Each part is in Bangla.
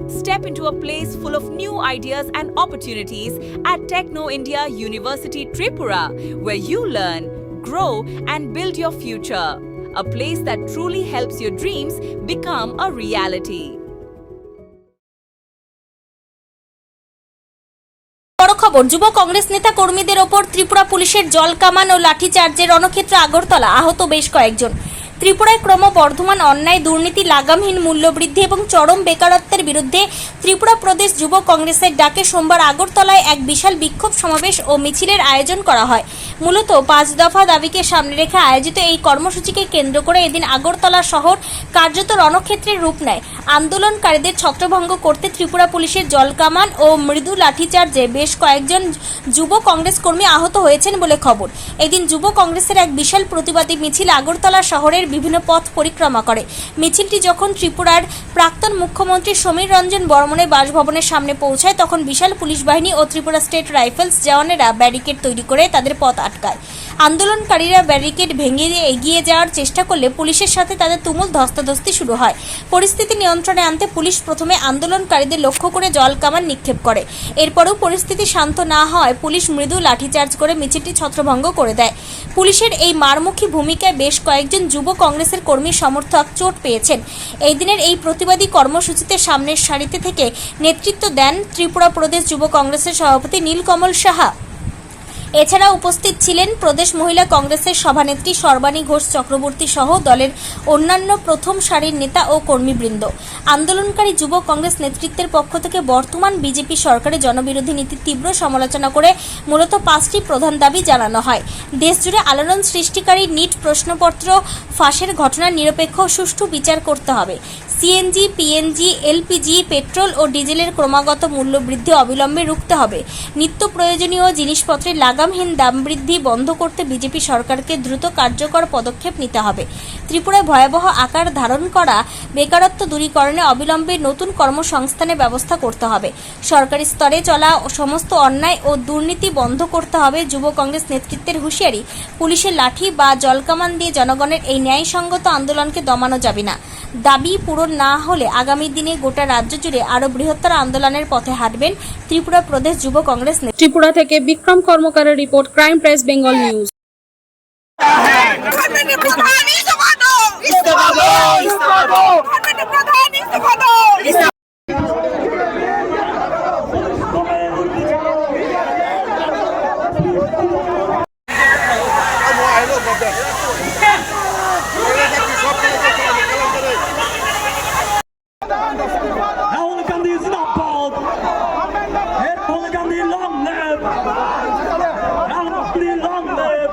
Step into a place full of new ideas and opportunities at Techno India University Tripura, where you learn, grow, and build your future. A place that truly helps your dreams become a reality. বড় খবর, যুব কংগ্রেস নেতা কর্মীদের ওপর ত্রিপুরা পুলিশের জল কামান ও লাঠিচার্জের রণক্ষেত্র আগরতলা, আহত বেশ কয়েকজন। ত্রিপুরায় ক্রমবর্ধমান অন্যায়, দুর্নীতি, লাগামহীন মূল্যবৃদ্ধি এবং চরম বেকারত্বের বিরুদ্ধে ত্রিপুরা প্রদেশ যুব কংগ্রেসের ডাকে সোমবার আগরতলায় এক বিশাল বিক্ষোভ সমাবেশ ও মিছিলের আয়োজন করা হয়। মূলত 5 দফা দাবিকে সামনে রেখে আয়োজিত এই কর্মসূচিকে কেন্দ্র করে এদিন আগরতলা শহর কার্যত রণক্ষেত্রের রূপ নেয়। আন্দোলনকারীদের ছত্রভঙ্গ করতে ত্রিপুরা পুলিশের জলকামান ও মৃদু লাঠিচার্জে বেশ কয়েকজন যুব কংগ্রেস কর্মী আহত হয়েছেন বলে খবর। এদিন যুব কংগ্রেসের এক বিশাল প্রতিবাদী মিছিল আগরতলা শহরের বিভিন্ন পথ পরিক্রমা করে। মিছিলটি যখন ত্রিপুরার প্রাক্তন মুখ্যমন্ত্রী সমীর রঞ্জন বর্মনের বাসভবনের সামনে পৌঁছায়, তখন বিশাল পুলিশ বাহিনী ও ত্রিপুরা স্টেট রাইফেলস জওয়ানেরা ব্যারিকেড তৈরি করে তাদের পথ আটকায়। আন্দোলনকারীরা ব্যারিকেড ভেঙে দিয়ে এগিয়ে যাওয়ার চেষ্টা করলে পুলিশের সাথে তাদের তুমুল ধস্তাধস্তি শুরু হয়। পরিস্থিতি নিয়ন্ত্রণে আনতে পুলিশ প্রথমে আন্দোলনকারীদের লক্ষ্য করে জল কামান নিক্ষেপ করে। এরপরও পরিস্থিতি শান্ত না হওয়ায় পুলিশ মৃদু লাঠিচার্জ করে মিছিলটি ছত্রভঙ্গ করে দেয়। পুলিশের এই মারমুখী ভূমিকায় বেশ কয়েকজন যুব কংগ্রেসের কর্মী সমর্থক চোট পেয়েছেন। এই দিনের এই প্রতিবাদী কর্মসূচিতে সামনের সারিতে থেকে নেতৃত্ব দেন ত্রিপুরা প্রদেশ যুব কংগ্রেসের সভাপতি নীলকমল সাহা। এছাড়া উপস্থিত ছিলেন প্রদেশ মহিলা কংগ্রেসের সভানেত্রী সর্বাণী ঘোষ চক্রবর্তী সহ দলের অন্যান্য প্রথম সারির নেতা ও কর্মীবৃন্দ। আন্দোলনকারী যুব কংগ্রেস নেতৃত্বের পক্ষ থেকে বর্তমান বিজেপি সরকারের জনবিরোধী নীতির তীব্র সমালোচনা করে মূলত 5টি প্রধান দাবি জানানো হয়। দেশজুড়ে আলোড়ন সৃষ্টিকারী নিট প্রশ্নপত্র ফাঁসের ঘটনার নিরপেক্ষ ও সুষ্ঠু বিচার করতে হবে। সিএনজি, পিএনজি, এলপিজি, পেট্রোল ও ডিজেলের ক্রমাগত মূল্যবৃদ্ধি অবিলম্বে রুখতে হবে। নিত্য প্রয়োজনীয় জিনিসপত্রের লাগামহীন দাম বৃদ্ধি বন্ধ করতে বিজেপি সরকারকে দ্রুত কার্যকর পদক্ষেপ নিতে হবে। ত্রিপুরায় ভয়াবহ আকার ধারণ করা বেকারত্ব দূরীকরণে অবিলম্বে নতুন কর্মসংস্থানের ব্যবস্থা করতে হবে। সরকারি স্তরে চলা সমস্ত অন্যায় ও দুর্নীতি বন্ধ করতে হবে। যুব কংগ্রেস নেতৃত্বের হুঁশিয়ারি, পুলিশের লাঠি বা জলকামান দিয়ে জনগণের এই ন্যায়সঙ্গত আন্দোলনকে দমানো যাবে না। দাবি পূরণ না হলে আগামী দিনে গোটা রাজ্য জুড়ে আরো বৃহত্তর আন্দোলনের পথে হাঁটবেন ত্রিপুরা প্রদেশ যুব কংগ্রেস। ত্রিপুরা থেকে বিক্রম কর্মকারের report, crime press Bengal news. Rahul Gandhi is not bald. Rahul Gandhi long live. Rahul Gandhi long live.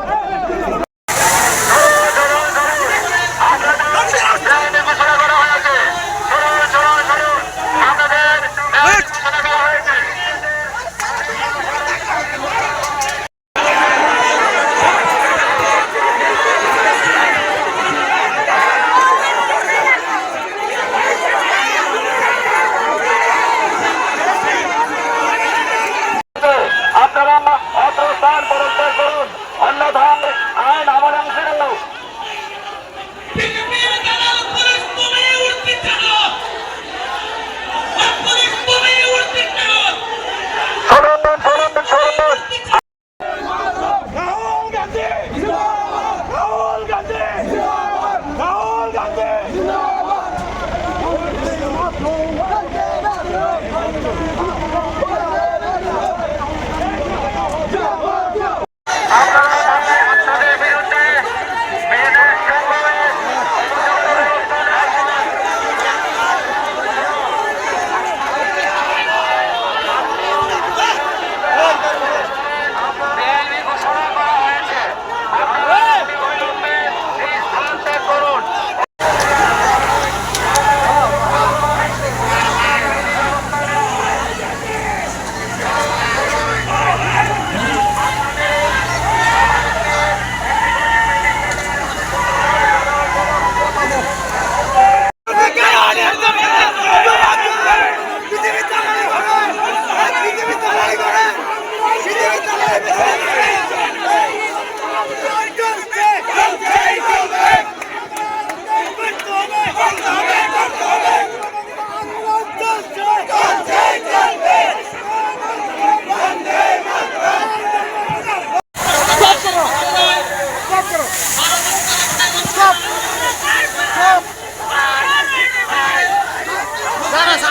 Rahul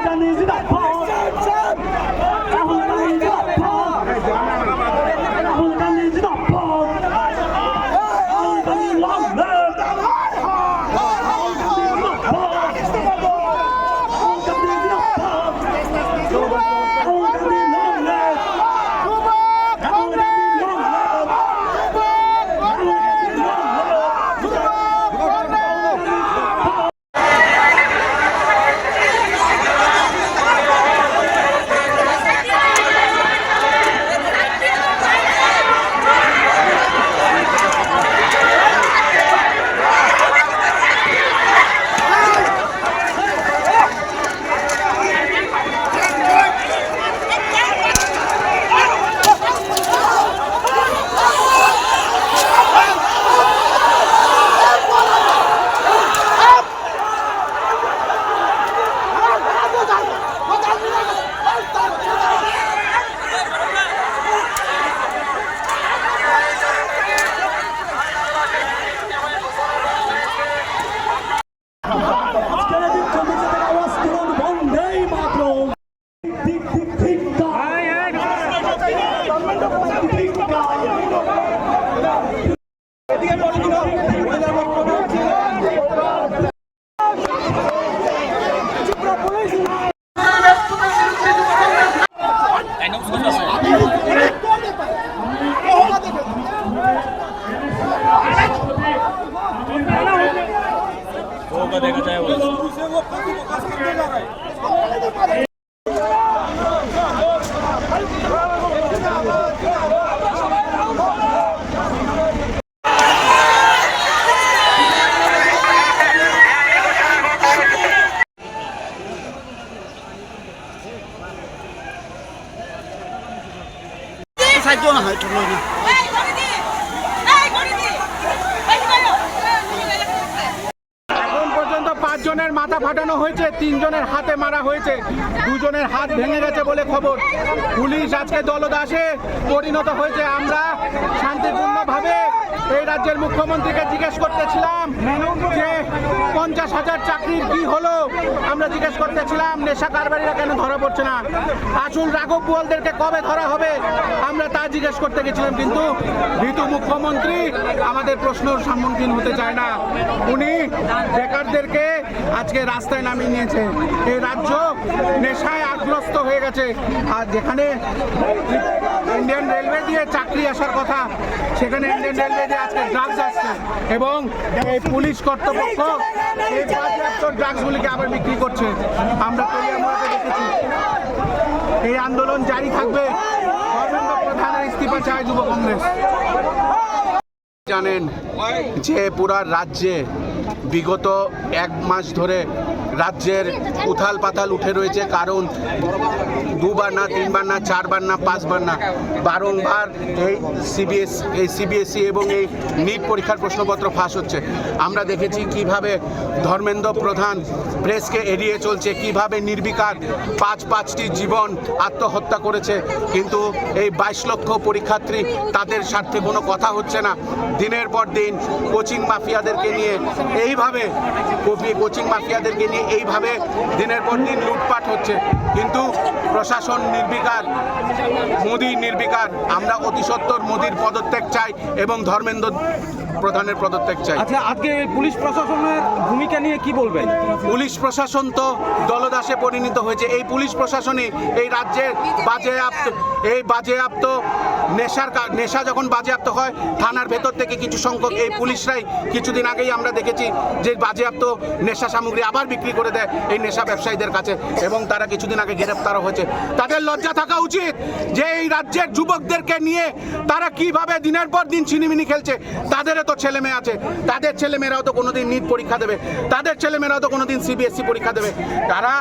Gandhi Zindabad! Rahul Gandhi Zindabad! Rahul Gandhi Zindabad! Rahul Gandhi long live! Rahul Gandhi Zindabad! Rahul Gandhi Zindabad! Rahul Gandhi long live! Rahul Gandhi long live! Rahul Gandhi long live! এখন পর্যন্ত 5 জনের মাথা ফাটানো হয়েছে, 3 জনের হাতে মারা হয়েছে, 2 জনের হাত ভেঙে গেছে বলে খবর। পুলিশ আজকে দলদাসে পরিণত হয়েছে। আমরা শান্তিপূর্ণভাবে এই রাজ্যের মুখ্যমন্ত্রীকে জিজ্ঞেস করতেছিলাম যে 50,000 চাকরির কি হলো। আমরা জিজ্ঞেস করতেছিলাম নেশা কারবারিরা কেন ধরা পড়ছে না, আসল রাঘব বোয়ালদেরকে কবে ধরা হবে, আমরা তা জিজ্ঞেস করতে গেছিলাম। কিন্তু ঋতু মুখ্যমন্ত্রী আমাদের প্রশ্নের সম্মুখীন হতে চায় না। উনি বেকারদেরকে আজকে রাস্তায় নামিয়ে নিয়েছে। এই রাজ্য নেশায় আগ্রস্ত হয়ে গেছে। আর যেখানে ইন্ডিয়ান রেলওয়ে দিয়ে চাকরি আসার কথা, সেখানে ইন্ডিয়ান রেলওয়ে দিয়ে আজকে ড্রাগস আসছে এবং এই পুলিশ কর্তৃপক্ষ এই বাজেয়াপ্ত ড্রাগসগুলিকে আবার বিক্রি করছে। আমরা তলিয়ামুড়াতে দেখেছি। এই আন্দোলন জারি থাকবে। ধর্মেন্দ্র প্রধানের ইস্তফা চায় যুব কংগ্রেস। জানেন যে পুরা রাজ্যে বিগত 1 মাস ধরে রাজ্যের উথাল পাতাল উঠে রয়েছে। কারণ 2 বার না, 3 বার না, 4 বার না, 5 বার না, বারংবার এই সিবিএসই এবং এই নিট পরীক্ষার প্রশ্নপত্র ফাঁস হচ্ছে। আমরা দেখেছি কিভাবে ধর্মেন্দ্র প্রধান প্রেসকে এড়িয়ে চলছে, কিভাবে নির্বিকার 5টি জীবন আত্মহত্যা করেছে। কিন্তু এই 22 লক্ষ পরীক্ষার্থী, তাদের স্বার্থে কোনো কথা হচ্ছে না। দিনের পর দিন কোচিং মাফিয়াদেরকে নিয়ে এইভাবে দিনের পর দিন লুটপাট হচ্ছে। কিন্তু প্রশাসন নির্বিকার, মোদি নির্বিকার। আমরা অতি সত্বর মোদির পদত্যাগ চাই এবং ধর্মেন্দ্র প্রধানের পদত্যাগ চাই। আচ্ছা, আজকে পুলিশ প্রশাসনের ভূমিকা নিয়ে কি বলবেন? পুলিশ প্রশাসন তো দলদাসে পরিণত হয়েছে। এই পুলিশ প্রশাসনই এই রাজ্যের বাজেয়াপ্ত নেশা যখন বাজেয়াপ্ত হয়, থানার ভেতর থেকে কিছু সংখ্যক এই পুলিশরাই কিছুদিন আগেই আমরা দেখেছি যে বাজেয়াপ্ত নেশা সামগ্রী আবার বিক্রি করে দেয় এই নেশা ব্যবসায়ীদের কাছে, এবং তারা কিছুদিন আগে গ্রেপ্তারও হয়েছে। তাদের লজ্জা থাকা উচিত যে এই রাজ্যের যুবকদেরকে নিয়ে তারা কিভাবে দিনের পর দিন ছিনিমিনি খেলছে। তাদেরও তো ছেলে মেয়ে আছে, তাদের ছেলেমেয়েরাও তো কোনোদিন নিট পরীক্ষা দেবে, তাদের ছেলেমেয়েরাও তো কোনোদিন সিবিএসসি পরীক্ষা দেবে। তারা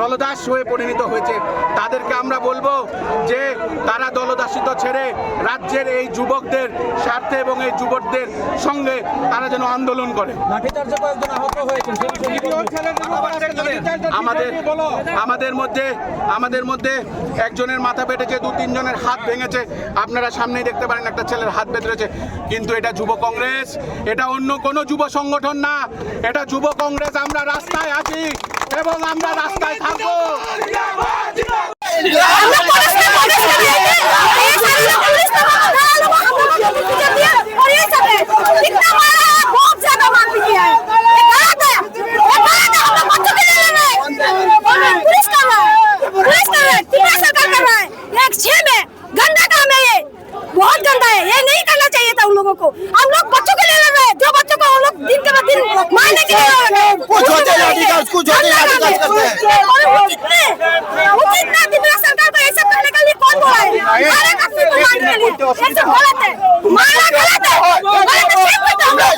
দলদাস হয়ে পরিণত হয়েছে। তাদেরকে আমরা বলবো যে তারা দলদাসিত ছেড়ে রাজ্যের এই যুবকদের স্বার্থে এবং এই যুবকদের সঙ্গে তারা যেন আন্দোলন করে। আমাদের মধ্যে একজনের মাথা ফেটেছে, 2-3 জনের হাত ভেঙেছে। আপনারা সামনেই দেখতে পারেন একটা ছেলের হাত বেঁধেছে। কিন্তু এটা যুব কংগ্রেস, এটা অন্য কোনো যুব সংগঠন না, এটা যুব কংগ্রেস। আমরা রাস্তায় আছি এবং আমরা রাস্তায় থাকবো। बहुत गंदा है, ये नहीं करना चाहिए था उन लोगों को। हम लोग बच्चों के लिए लड़ रहे हैं, जो बच्चों को हम लोग दिन के बाद दिन मारने के लिए लड़ रहे हैं। उचित नहीं, त्रिपुरा सरकार को ऐसा करने के लिए कौन बोला है? हमारे कस्बे को मारने के लिए ये सब गलत है, मारना गलत है, गलत है। शेम करते हम लोग,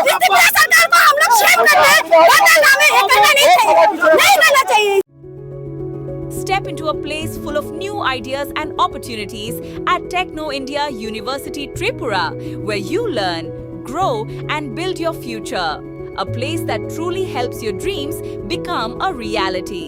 त्रिपुरा सरकार को हम लोग शेम करते हैं। गंदा काम है, ये करना नहीं चाहिए, नहीं करना चाहिए। Step into a place full of new ideas and opportunities at Techno India University Tripura, where you learn, grow, and build your future. A place that truly helps your dreams become a reality.